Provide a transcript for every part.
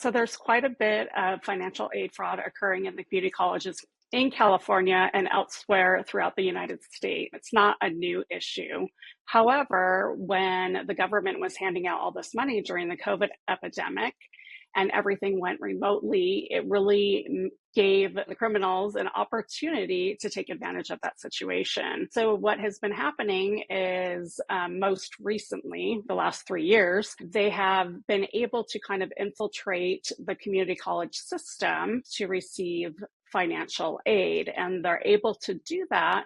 So there's quite a bit of financial aid fraud occurring in the community colleges in California and elsewhere throughout the United States. It's not a new issue. However, when the government was handing out all this money during the COVID epidemic and everything went remotely, it really gave the criminals an opportunity to take advantage of that situation. So what has been happening is most recently, the last 3 years, they have been able to kind of infiltrate the community college system to receive financial aid. And they're able to do that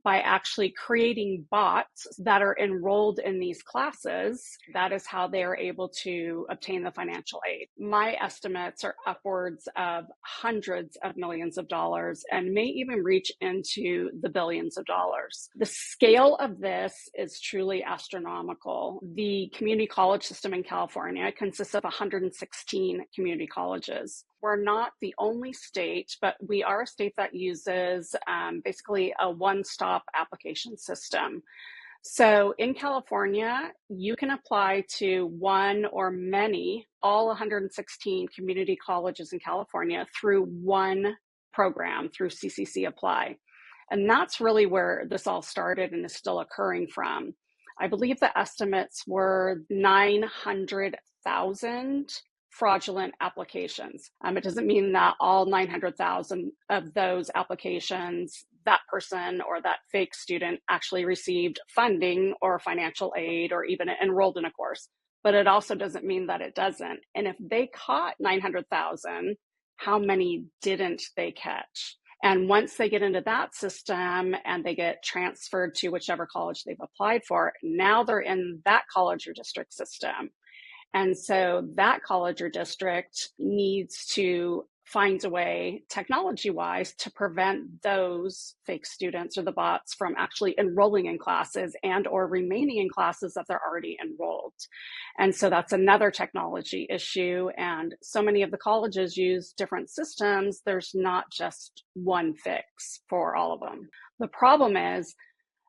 by actually creating bots that are enrolled in these classes. That is how they are able to obtain the financial aid. My estimates are upwards of hundreds of millions of dollars and may even reach into the billions of dollars. The scale of this is truly astronomical. The community college system in California consists of 116 community colleges. We're not the only state, but we are a state that uses basically a one-stop application system. So in California, you can apply to one or many, all 116 community colleges in California through one program, through CCC Apply. And that's really where this all started and is still occurring from. I believe the estimates were 900,000 fraudulent applications. It doesn't mean that all 900,000 of those applications, that person or that fake student actually received funding or financial aid or even enrolled in a course. But it also doesn't mean that it doesn't. And if they caught 900,000, how many didn't they catch? And once they get into that system and they get transferred to whichever college they've applied for, now they're in that college or district system. And so that college or district needs to find a way, technology-wise, to prevent those fake students or the bots from actually enrolling in classes and or remaining in classes that they're already enrolled. And so that's another technology issue. And so many of the colleges use different systems. There's not just one fix for all of them. The problem is,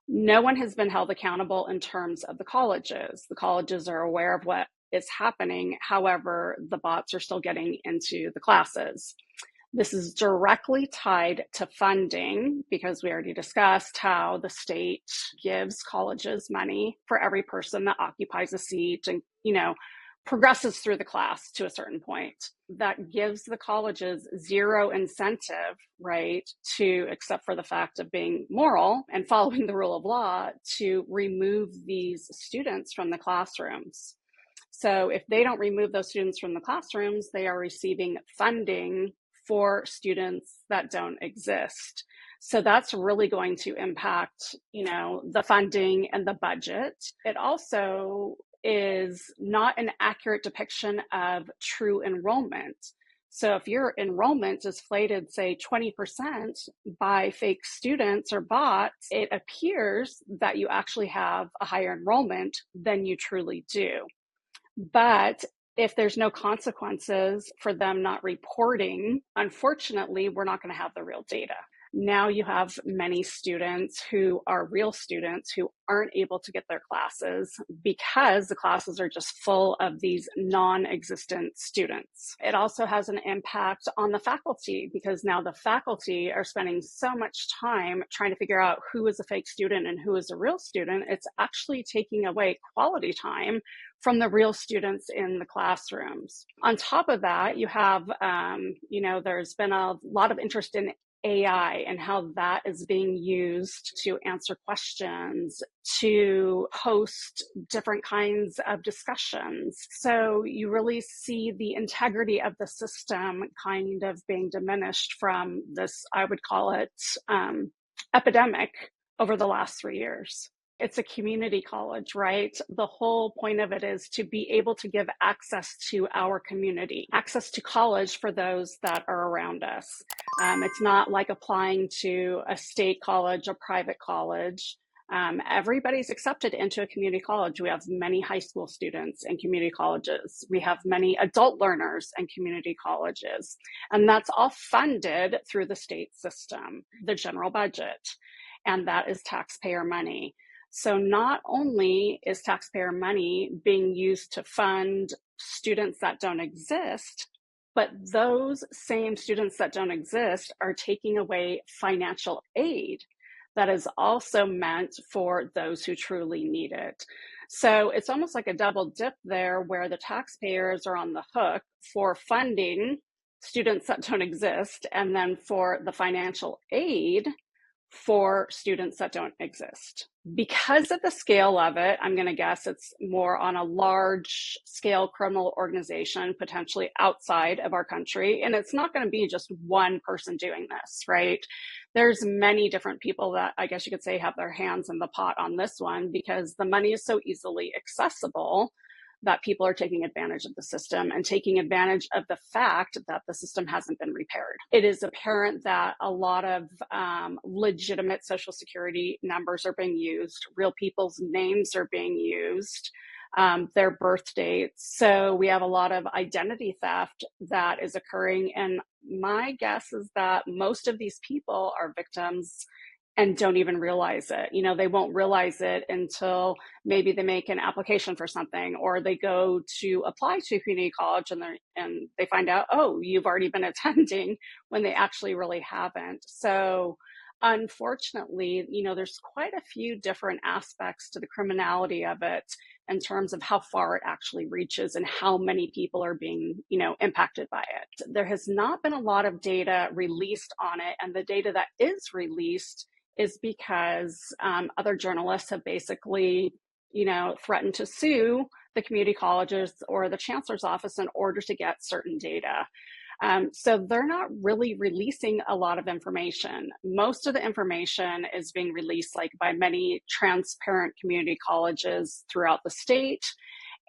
no one has been held accountable in terms of the colleges. The colleges are aware of what is happening. However, the bots are still getting into the classes. This is directly tied to funding because we already discussed how the state gives colleges money for every person that occupies a seat and, progresses through the class to a certain point. That gives the colleges zero incentive, right, except for the fact of being moral and following the rule of law, to remove these students from the classrooms. So if they don't remove those students from the classrooms, they are receiving funding for students that don't exist. So that's really going to impact, the funding and the budget. It also is not an accurate depiction of true enrollment. So if your enrollment is inflated, say 20% by fake students or bots, it appears that you actually have a higher enrollment than you truly do. But if there's no consequences for them not reporting, unfortunately, we're not going to have the real data. Now you have many students who are real students who aren't able to get their classes because the classes are just full of these non-existent students. It also has an impact on the faculty because now the faculty are spending so much time trying to figure out who is a fake student and who is a real student. It's actually taking away quality time from the real students in the classrooms. On top of that, you have, there's been a lot of interest in AI and how that is being used to answer questions, to host different kinds of discussions. So you really see the integrity of the system kind of being diminished from this, I would call it, epidemic over the last 3 years. It's a community college, right? The whole point of it is to be able to give access to our community, access to college for those that are around us. It's not like applying to a state college, a private college. Everybody's accepted into a community college. We have many high school students in community colleges. We have many adult learners in community colleges. And that's all funded through the state system, the general budget. And that is taxpayer money. So not only is taxpayer money being used to fund students that don't exist, But those same students that don't exist are taking away financial aid that is also meant for those who truly need it. So it's almost like a double dip there where the taxpayers are on the hook for funding students that don't exist, and then for the financial aid for students that don't exist. Because of the scale of it, I'm going to guess it's more on a large scale criminal organization, potentially outside of our country. And it's not going to be just one person doing this, right? There's many different people that I guess you could say have their hands in the pot on this one, because the money is so easily accessible that people are taking advantage of the system and taking advantage of the fact that the system hasn't been repaired. It is apparent that a lot of legitimate Social Security numbers are being used. Real people's names are being used, their birth dates. So we have a lot of identity theft that is occurring. And my guess is that most of these people are victims and don't even realize it. You know, they won't realize it until maybe they make an application for something, or they go to apply to community college and they find out, oh, you've already been attending, when they actually really haven't. So unfortunately, you know, there's quite a few different aspects to the criminality of it in terms of how far it actually reaches and how many people are being, you know, impacted by it. There has not been a lot of data released on it, and the data that is released is because other journalists have basically, you know, threatened to sue the community colleges or the chancellor's office in order to get certain data. So they're not really releasing a lot of information. Most of the information is being released like by many transparent community colleges throughout the state.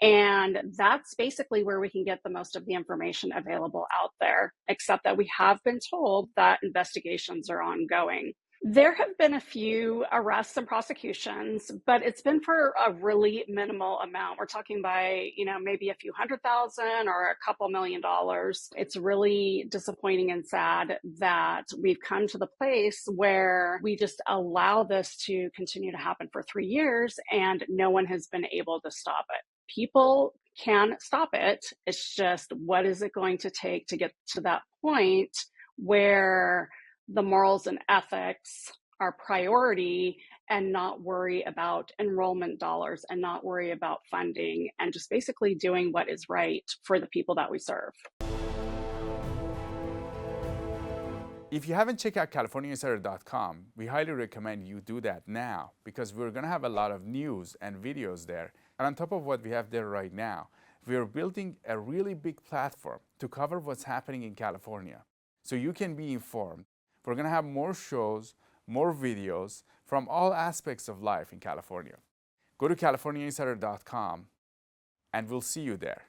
And that's basically where we can get the most of the information available out there, except that we have been told that investigations are ongoing. There have been a few arrests and prosecutions, but it's been for a really minimal amount. We're talking by, you know, maybe a few $100,000 or a couple $1,000,000. It's really disappointing and sad that we've come to the place where we just allow this to continue to happen for 3 years and no one has been able to stop it. People can stop it. It's just, what is it going to take to get to that point where the morals and ethics are priority, and not worry about enrollment dollars and not worry about funding, and just basically doing what is right for the people that we serve. If you haven't checked out CaliforniaInsider.com, we highly recommend you do that now, because we're going to have a lot of news and videos there. And on top of what we have there right now, we are building a really big platform to cover what's happening in California, so you can be informed. We're going to have more shows, more videos from all aspects of life in California. Go to CaliforniaInsider.com and we'll see you there.